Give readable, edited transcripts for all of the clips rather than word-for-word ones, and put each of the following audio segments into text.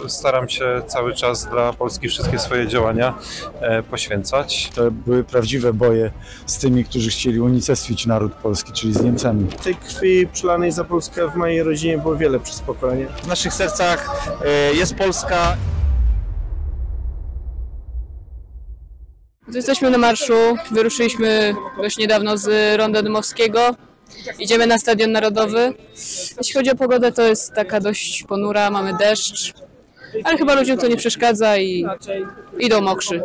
Staram się cały czas dla Polski wszystkie swoje działania poświęcać. To były prawdziwe boje z tymi, którzy chcieli unicestwić naród polski, czyli z Niemcami. Tej krwi przelanej za Polskę w mojej rodzinie było wiele przez pokolenie. W naszych sercach jest Polska. Jesteśmy na marszu, wyruszyliśmy dość niedawno z Ronda Dmowskiego. Idziemy na Stadion Narodowy. Jeśli chodzi o pogodę, to jest taka dość ponura, mamy deszcz, ale chyba ludziom to nie przeszkadza i idą mokrzy.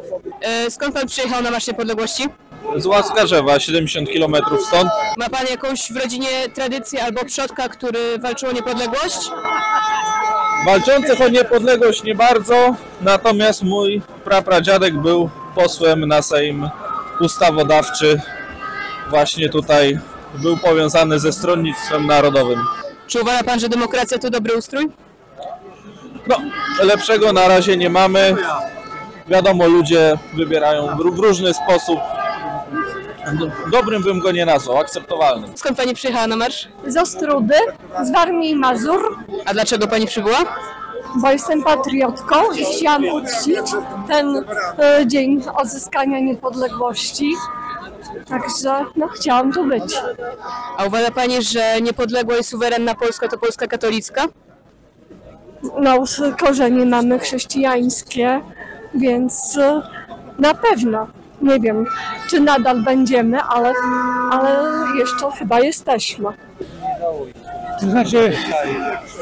Skąd pan przyjechał na Marsz Niepodległości? Z Łaskarzewa, 70 km stąd. Ma pan jakąś w rodzinie tradycję albo przodka, który walczył o niepodległość? Walczących o niepodległość nie bardzo, natomiast mój prapradziadek był posłem na Sejm Ustawodawczy. Właśnie tutaj był powiązany ze Stronnictwem Narodowym. Czy uważa pan, że demokracja to dobry ustrój? No, lepszego na razie nie mamy. Wiadomo, ludzie wybierają w różny sposób. Dobrym bym go nie nazwał, akceptowalnym. Skąd pani przyjechała na marsz? Z Ostródy, z Warmii i Mazur, A dlaczego pani przybyła? bo jestem patriotką i chciałam uczcić ten dzień odzyskania niepodległości. Także chciałam tu być. A uważa pani, że niepodległa i suwerenna Polska to Polska katolicka? Korzenie mamy chrześcijańskie, więc na pewno. Nie wiem, czy nadal będziemy, ale jeszcze chyba jesteśmy. To znaczy,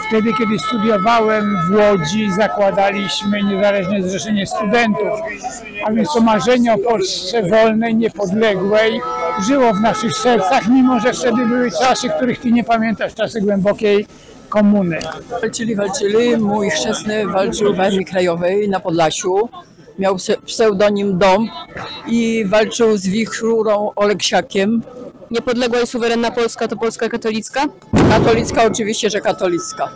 wtedy, kiedy studiowałem w Łodzi, zakładaliśmy Niezależne Zrzeszenie Studentów, a więc to marzenie o Polsce wolnej, niepodległej żyło w naszych sercach, mimo że wtedy były czasy, których ty nie pamiętasz, czasy głębokiej komuny. Walczyli. Mój chrzestny walczył w Armii Krajowej na Podlasiu. Miał pseudonim Dąb i walczył z Wichrurą Oleksiakiem. Niepodległa i suwerenna Polska to Polska katolicka? Katolicka oczywiście, że katolicka,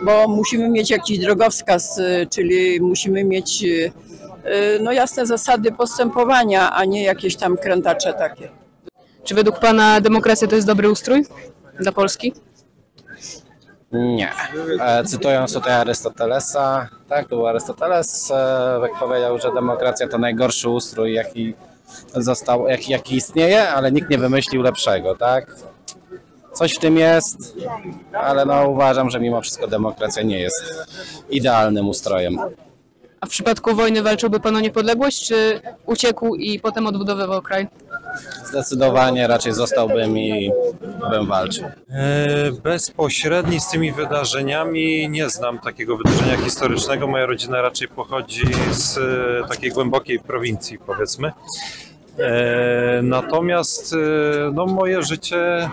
bo musimy mieć jakiś drogowskaz, czyli musimy mieć jasne zasady postępowania, a nie jakieś tam krętacze takie. Czy według pana demokracja to jest dobry ustrój dla Polski? Nie. Cytując tutaj Arystotelesa, tak, tu Arystoteles powiedział, że demokracja to najgorszy ustrój, jaki istnieje, ale nikt nie wymyślił lepszego, tak? Coś w tym jest, ale uważam, że mimo wszystko demokracja nie jest idealnym ustrojem. A w przypadku wojny walczyłby pan o niepodległość, czy uciekł i potem odbudowywał kraj? Zdecydowanie raczej zostałbym i bym walczył. Bezpośredni z tymi wydarzeniami nie znam takiego wydarzenia historycznego. Moja rodzina raczej pochodzi z takiej głębokiej prowincji, powiedzmy. Natomiast moje życie,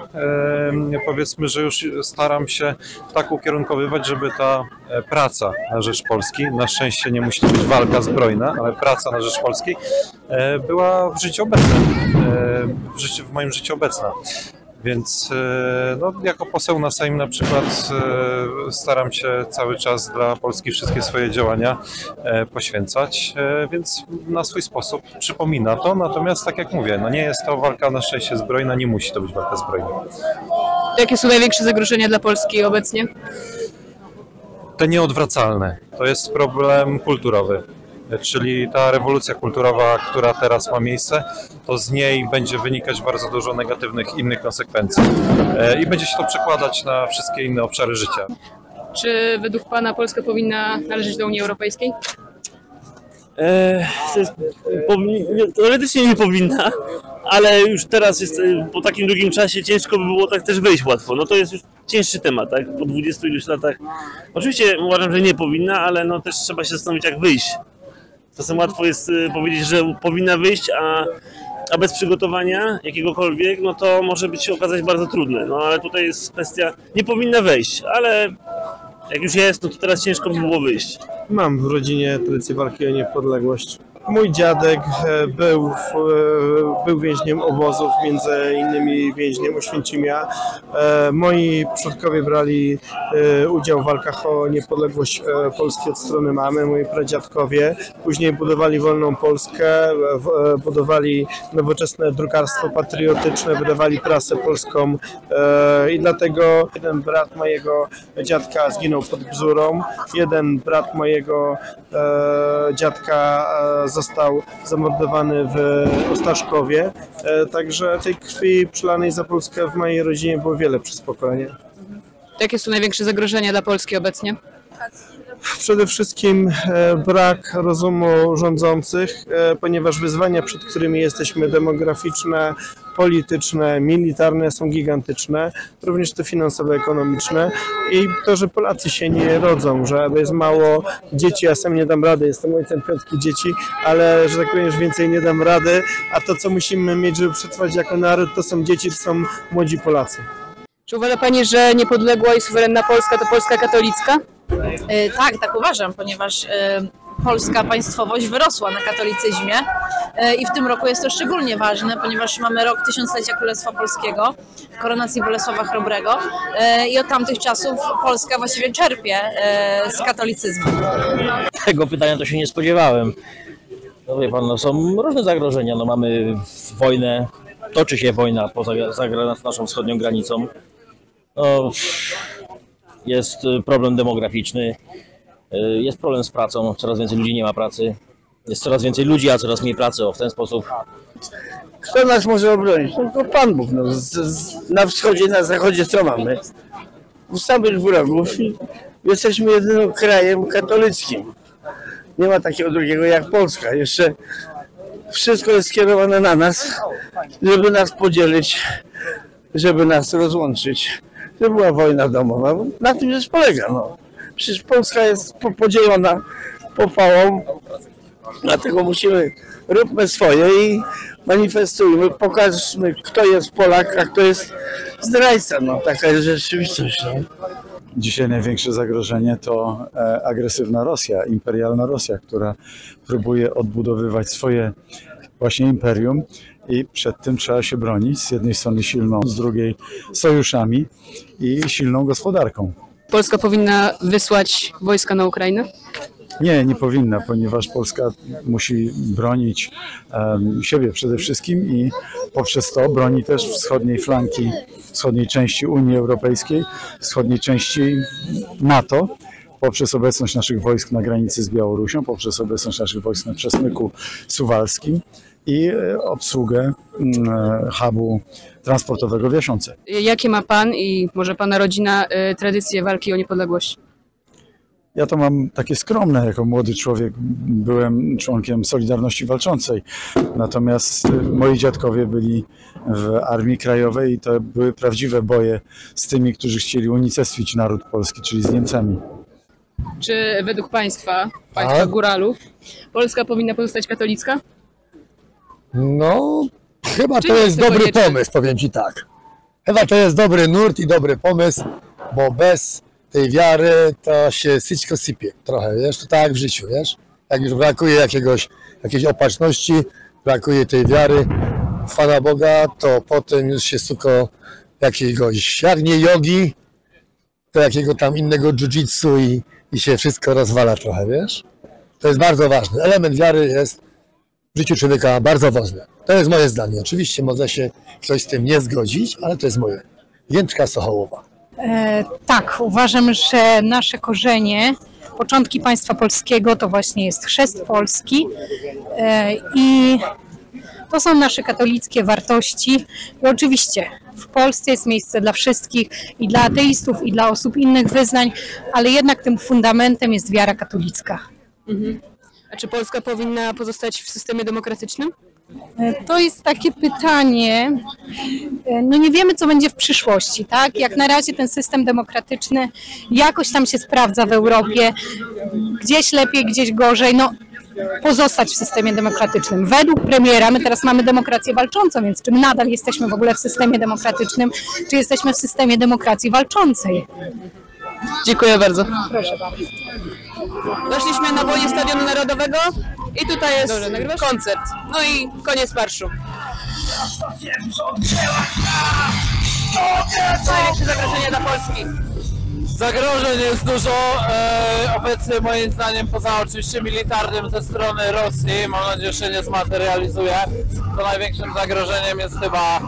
powiedzmy, że już staram się tak ukierunkowywać, żeby ta praca na rzecz Polski, na szczęście nie musi to być walka zbrojna, ale praca na rzecz Polski była w życiu obecnym, w moim życiu obecna. Więc jako poseł na Sejm na przykład staram się cały czas dla Polski wszystkie swoje działania poświęcać, więc na swój sposób przypomina to, natomiast tak jak mówię, nie jest to walka na szczęście zbrojna, nie musi to być walka zbrojna. Jakie są największe zagrożenia dla Polski obecnie? Te nieodwracalne, to jest problem kulturowy. Czyli ta rewolucja kulturowa, która teraz ma miejsce, to z niej będzie wynikać bardzo dużo negatywnych innych konsekwencji i będzie się to przekładać na wszystkie inne obszary życia. Czy według pana Polska powinna należeć do Unii Europejskiej? Teoretycznie nie powinna, ale już teraz jest, po takim długim czasie ciężko by było tak też wejść łatwo. To jest już cięższy temat, tak? Po 20 iluś latach. Oczywiście uważam, że nie powinna, ale też trzeba się zastanowić, jak wyjść. Czasem łatwo jest powiedzieć, że powinna wyjść, a bez przygotowania jakiegokolwiek, to może się okazać bardzo trudne. Ale tutaj jest kwestia, nie powinna wejść, ale jak już jest, to teraz ciężko by było wyjść. Mam w rodzinie tradycję walki o niepodległość. Mój dziadek był więźniem obozów, między innymi więźniem Oświęcimia. Moi przodkowie brali udział w walkach o niepodległość Polski od strony mamy, moi pradziadkowie. Później budowali wolną Polskę, budowali nowoczesne drukarstwo patriotyczne, wydawali prasę polską i dlatego jeden brat mojego dziadka zginął pod Bzurą, jeden brat mojego dziadka został zamordowany w Ostaszkowie, także tej krwi przelanej za Polskę w mojej rodzinie było wiele przez pokolenie. Jakie są największe zagrożenia dla Polski obecnie? Przede wszystkim brak rozumu rządzących, ponieważ wyzwania, przed którymi jesteśmy, demograficzne, polityczne, militarne, są gigantyczne, również te finansowe, ekonomiczne i to, że Polacy się nie rodzą, że jest mało dzieci, ja sam nie dam rady, jestem ojcem 5 dzieci, ale że tak powiem, już więcej nie dam rady, a to, co musimy mieć, żeby przetrwać jako naród, to są dzieci, to są młodzi Polacy. Czy uważa Pani, że niepodległa i suwerenna Polska to Polska katolicka? Tak uważam, ponieważ polska państwowość wyrosła na katolicyzmie i w tym roku jest to szczególnie ważne, ponieważ mamy rok tysiąclecia Królestwa Polskiego, koronacji Bolesława Chrobrego i od tamtych czasów Polska właściwie czerpie z katolicyzmu. Tego pytania to się nie spodziewałem. No wie pan, no są różne zagrożenia. No mamy wojnę, toczy się wojna za naszą wschodnią granicą. No, jest problem demograficzny, jest problem z pracą, coraz więcej ludzi nie ma pracy. Jest coraz więcej ludzi, a coraz mniej pracy. W ten sposób. Kto nas może obronić? No to Pan Bóg. No. Na wschodzie, na zachodzie co mamy? Samych wrogów i jesteśmy jedynym krajem katolickim. Nie ma takiego drugiego jak Polska. Jeszcze wszystko jest skierowane na nas, żeby nas podzielić, żeby nas rozłączyć. To była wojna domowa. Na tym rzecz polega. No. Przecież Polska jest podzielona popałą, dlatego róbmy swoje i manifestujmy, pokażmy, kto jest Polak, a kto jest zdrajca. No, taka jest rzeczywistość. No. Dzisiaj największe zagrożenie to agresywna Rosja, imperialna Rosja, która próbuje odbudowywać swoje właśnie imperium i przed tym trzeba się bronić. Z jednej strony silną, z drugiej sojuszami i silną gospodarką. Polska powinna wysłać wojska na Ukrainę? Nie powinna, ponieważ Polska musi bronić siebie przede wszystkim i poprzez to broni też wschodniej flanki, wschodniej części Unii Europejskiej, wschodniej części NATO, poprzez obecność naszych wojsk na granicy z Białorusią, poprzez obecność naszych wojsk na Przesmyku Suwalskim i obsługę hubu transportowego w Jasionce. Jakie ma Pan i może Pana rodzina tradycje walki o niepodległość? Ja to mam takie skromne, jako młody człowiek byłem członkiem Solidarności Walczącej, natomiast moi dziadkowie byli w Armii Krajowej i to były prawdziwe boje z tymi, którzy chcieli unicestwić naród polski, czyli z Niemcami. Czy według Państwa góralów, Polska powinna pozostać katolicka? No, chyba to jest dobry pomysł, powiem Ci tak. Chyba to jest dobry nurt i dobry pomysł, bo bez tej wiary to się syćko sypie trochę, wiesz, to tak jak w życiu, wiesz. Jak już brakuje jakiejś opatrzności, brakuje tej wiary w Pana Boga, to potem już się suko jakiegoś, jak nie jogi, to jakiego tam innego jiu-jitsu i się wszystko rozwala trochę, wiesz. To jest bardzo ważne. Element wiary jest w życiu człowieka bardzo ważny. To jest moje zdanie. Oczywiście może się ktoś z tym nie zgodzić, ale to jest moje. Jędrzka Sochołowa. Tak, uważam, że nasze korzenie, początki państwa polskiego to właśnie jest chrzest polski i to są nasze katolickie wartości. I oczywiście w Polsce jest miejsce dla wszystkich, i dla ateistów, i dla osób innych wyznań, ale jednak tym fundamentem jest wiara katolicka. A czy Polska powinna pozostać w systemie demokratycznym? To jest takie pytanie, no nie wiemy, co będzie w przyszłości, tak? Jak na razie ten system demokratyczny jakoś tam się sprawdza w Europie, gdzieś lepiej, gdzieś gorzej, no pozostać w systemie demokratycznym. Według premiera, my teraz mamy demokrację walczącą, więc czy my nadal jesteśmy w ogóle w systemie demokratycznym, czy jesteśmy w systemie demokracji walczącej? Dziękuję bardzo. Proszę bardzo. Doszliśmy na boję Stadionu Narodowego. I tutaj jest koncert. No i koniec marszu. Największe zagrożenie dla Polski. Zagrożeń jest dużo, obecnie moim zdaniem poza oczywiście militarnym ze strony Rosji, mam nadzieję, że się nie zmaterializuje, to największym zagrożeniem jest chyba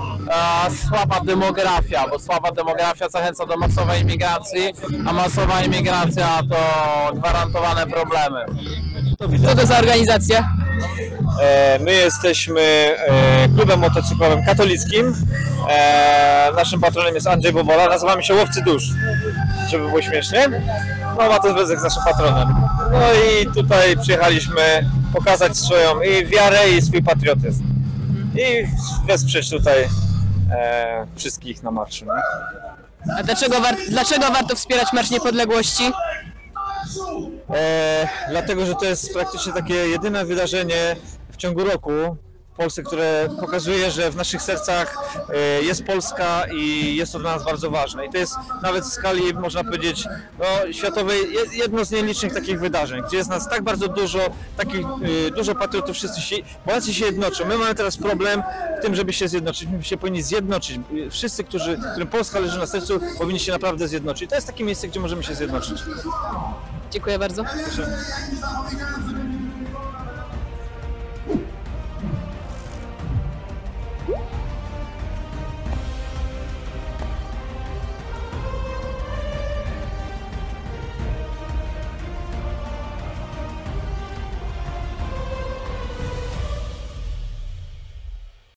słaba demografia, bo słaba demografia zachęca do masowej imigracji, a masowa imigracja to gwarantowane problemy. Co to za organizacja? My jesteśmy klubem motocyklowym katolickim. Naszym patronem jest Andrzej Bowola. Nazywamy się Łowcy Dusz, żeby było śmiesznie. No, ma to związek z naszym patronem. No i tutaj przyjechaliśmy pokazać swoją i wiarę, i swój patriotyzm. I wesprzeć tutaj wszystkich na marszu. Nie? A dlaczego warto wspierać Marsz Niepodległości? Dlatego, że to jest praktycznie takie jedyne wydarzenie w ciągu roku w Polsce, które pokazuje, że w naszych sercach jest Polska i jest to dla nas bardzo ważne. I to jest nawet w skali, można powiedzieć, no, światowej jedno z nielicznych takich wydarzeń, gdzie jest nas tak bardzo dużo, dużo patriotów, Polacy się jednoczą. My mamy teraz problem w tym, żeby się zjednoczyć. My się powinni zjednoczyć. Wszyscy, którym Polska leży na sercu, powinni się naprawdę zjednoczyć. To jest takie miejsce, gdzie możemy się zjednoczyć. Dziękuję bardzo.